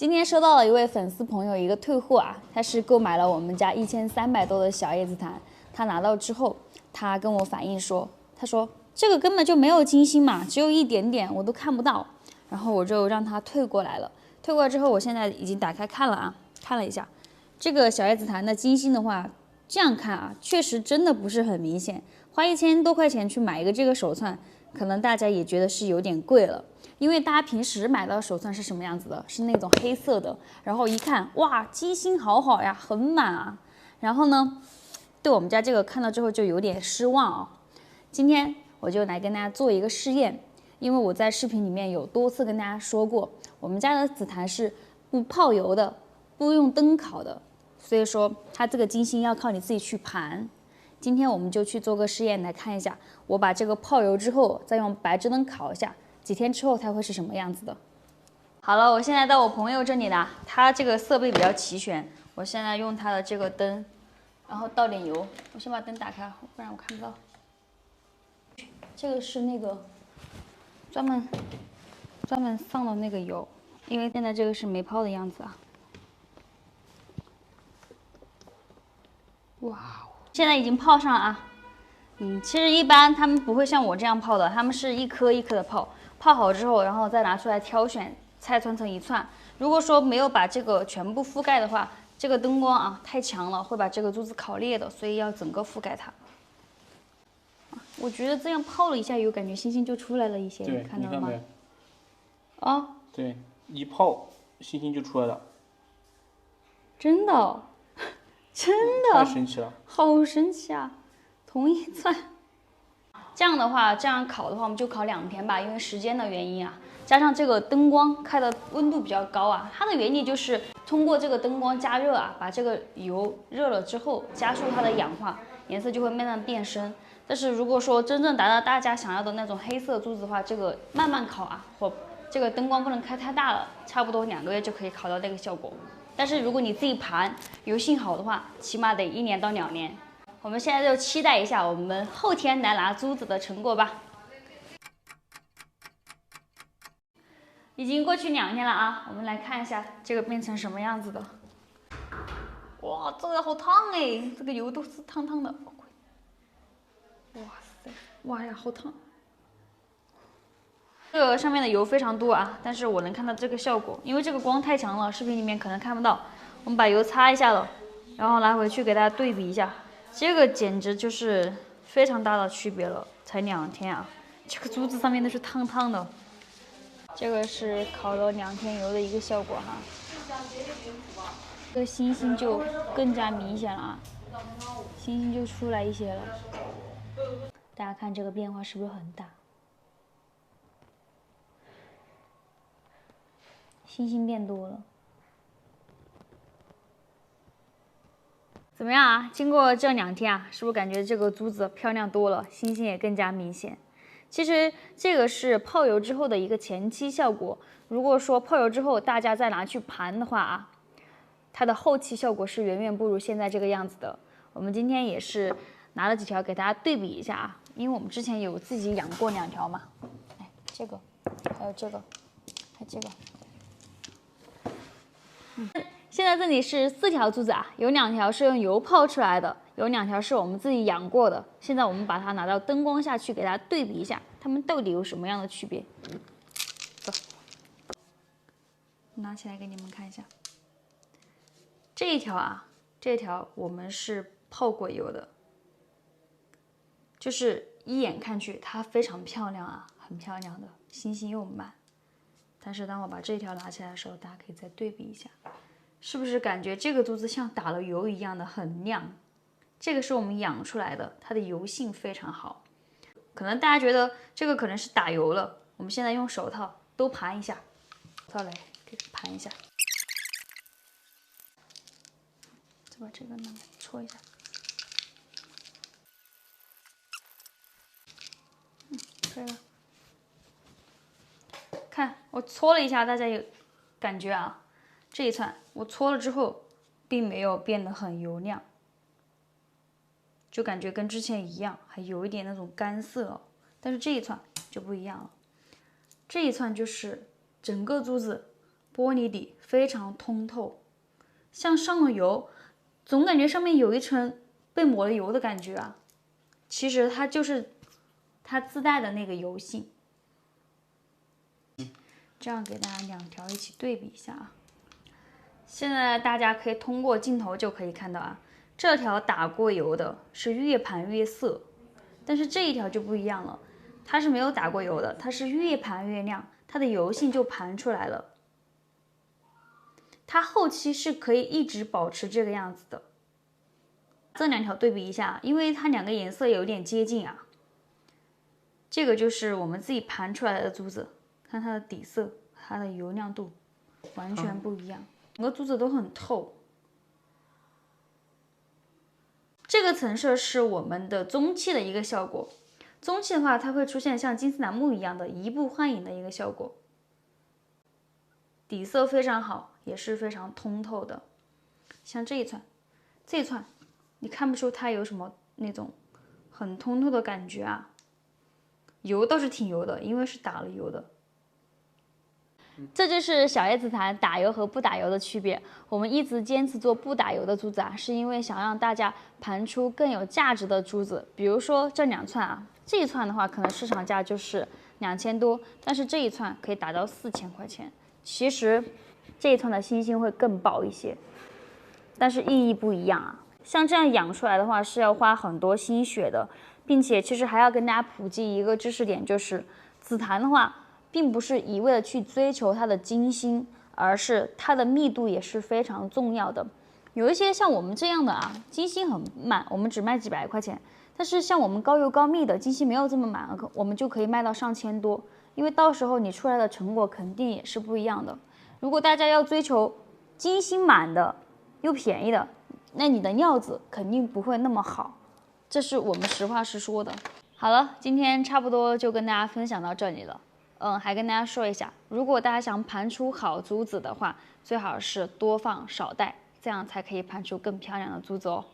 今天收到了一位粉丝朋友一个退货啊，他是购买了我们家1300多的小叶子檀，他拿到之后，他跟我反映说，他说这个根本就没有金星嘛，只有一点点，我都看不到。然后我就让他退过来了，退过来之后，我现在已经打开看了啊，看了一下，这个小叶子檀的金星的话，这样看啊，确实真的不是很明显。花1000多块钱去买一个这个手串，可能大家也觉得是有点贵了。因为大家平时买到的手串是什么样子的？是那种黑色的，然后一看，哇，金星好好呀，很满啊。然后呢，对我们家这个看到之后就有点失望啊。今天我就来跟大家做一个试验，因为我在视频里面有多次跟大家说过，我们家的紫檀是不泡油的，不用灯烤的，所以说它这个金星要靠你自己去盘。今天我们就去做个试验来看一下，我把这个泡油之后，再用白炽灯烤一下。几天之后它会是什么样子的？好了，我现在到我朋友这里了，他这个设备比较齐全。我现在用他的这个灯，然后倒点油。我先把灯打开，不然我看不到。这个是那个专门上的那个油，因为现在这个是没泡的样子啊。哇，现在已经泡上了啊。其实一般他们不会像我这样泡的，他们是一颗一颗的泡。泡好之后，然后再拿出来挑选，菜串成一串。如果说没有把这个全部覆盖的话，这个灯光啊太强了，会把这个珠子烤裂的，所以要整个覆盖它。我觉得这样泡了一下油，感觉星星就出来了一些，你看到了吗？啊，对，一泡星星就出来了。真的哦，真的，太神奇了，好神奇啊！同一串。这样的话，这样烤的话，我们就烤2天吧，因为时间的原因啊，加上这个灯光开的温度比较高啊，它的原理就是通过这个灯光加热啊，把这个油热了之后，加速它的氧化，颜色就会慢慢变深。但是如果说真正达到大家想要的那种黑色珠子的话，这个慢慢烤啊，或这个灯光不能开太大了，差不多2个月就可以烤到那个效果。但是如果你自己盘，油性好的话，起码得1年到2年。我们现在就期待一下我们后天来拿珠子的成果吧。已经过去2天了啊，我们来看一下这个变成什么样子的。哇，这个好烫哎，这个油都是烫烫的。哇塞，哇呀，好烫！这个上面的油非常多啊，但是我能看到这个效果，因为这个光太强了，视频里面可能看不到。我们把油擦一下了，然后拿回去给大家对比一下。这个简直就是非常大的区别了，才2天啊！这个珠子上面都是烫烫的，这个是烤了2天油的一个效果哈。这个星星就更加明显了啊，星星就出来一些了。大家看这个变化是不是很大？星星变多了。怎么样啊？经过这2天啊，是不是感觉这个珠子漂亮多了，星星也更加明显？其实这个是泡油之后的一个前期效果。如果说泡油之后大家再拿去盘的话啊，它的后期效果是远远不如现在这个样子的。我们今天也是拿了几条给大家对比一下啊，因为我们之前有自己养过2条嘛。哎，这个，还有这个，还有这个。现在这里是4条珠子啊，有2条是用油泡出来的，有2条是我们自己养过的。现在我们把它拿到灯光下去，给大家对比一下，它们到底有什么样的区别。走，拿起来给你们看一下。这一条啊，这条我们是泡过油的，就是一眼看去它非常漂亮啊，很漂亮的，星星又满。但是当我把这条拿起来的时候，大家可以再对比一下。是不是感觉这个珠子像打了油一样的很亮？这个是我们养出来的，它的油性非常好。可能大家觉得这个可能是打油了，我们现在用手套都盘一下，手套来给盘一下，再把这个呢搓一下，可以了。看我搓了一下，大家有感觉啊？这一串我搓了之后，并没有变得很油亮，就感觉跟之前一样，还有一点那种干涩哦。但是这一串就不一样了，这一串就是整个珠子玻璃底，非常通透，像上了油，总感觉上面有一层被抹了油的感觉啊。其实它就是它自带的那个油性。这样给大家两条一起对比一下啊。现在大家可以通过镜头就可以看到啊，这条打过油的是越盘越色，但是这一条就不一样了，它是没有打过油的，它是越盘越亮，它的油性就盘出来了。它后期是可以一直保持这个样子的。这两条对比一下，因为它两个颜色有点接近啊。这个就是我们自己盘出来的珠子，看它的底色，它的油亮度完全不一样，整个珠子都很透。这个层色是我们的中期的一个效果，中期的话，它会出现像金丝楠木一样的移步换影的一个效果。底色非常好，也是非常通透的。像这一串，你看不出它有什么那种很通透的感觉啊。油倒是挺油的，因为是打了油的。这就是小叶紫檀打油和不打油的区别。我们一直坚持做不打油的珠子啊，是因为想让大家盘出更有价值的珠子。比如说这2串啊，这一串的话可能市场价就是2000多，但是这一串可以打到4000块钱。其实这一串的星星会更薄一些，但是意义不一样啊。像这样养出来的话是要花很多心血的，并且其实还要跟大家普及一个知识点，就是紫檀的话并不是一味的去追求它的金星，而是它的密度也是非常重要的。有一些像我们这样的啊，金星很满，我们只卖几百块钱，但是像我们高油高密的金星没有这么满，我们就可以卖到上千多，因为到时候你出来的成果肯定也是不一样的。如果大家要追求金星满的又便宜的，那你的料子肯定不会那么好，这是我们实话实说的。好了，今天差不多就跟大家分享到这里了。还跟大家说一下，如果大家想盘出好珠子的话，最好是多放少带，这样才可以盘出更漂亮的珠子哦。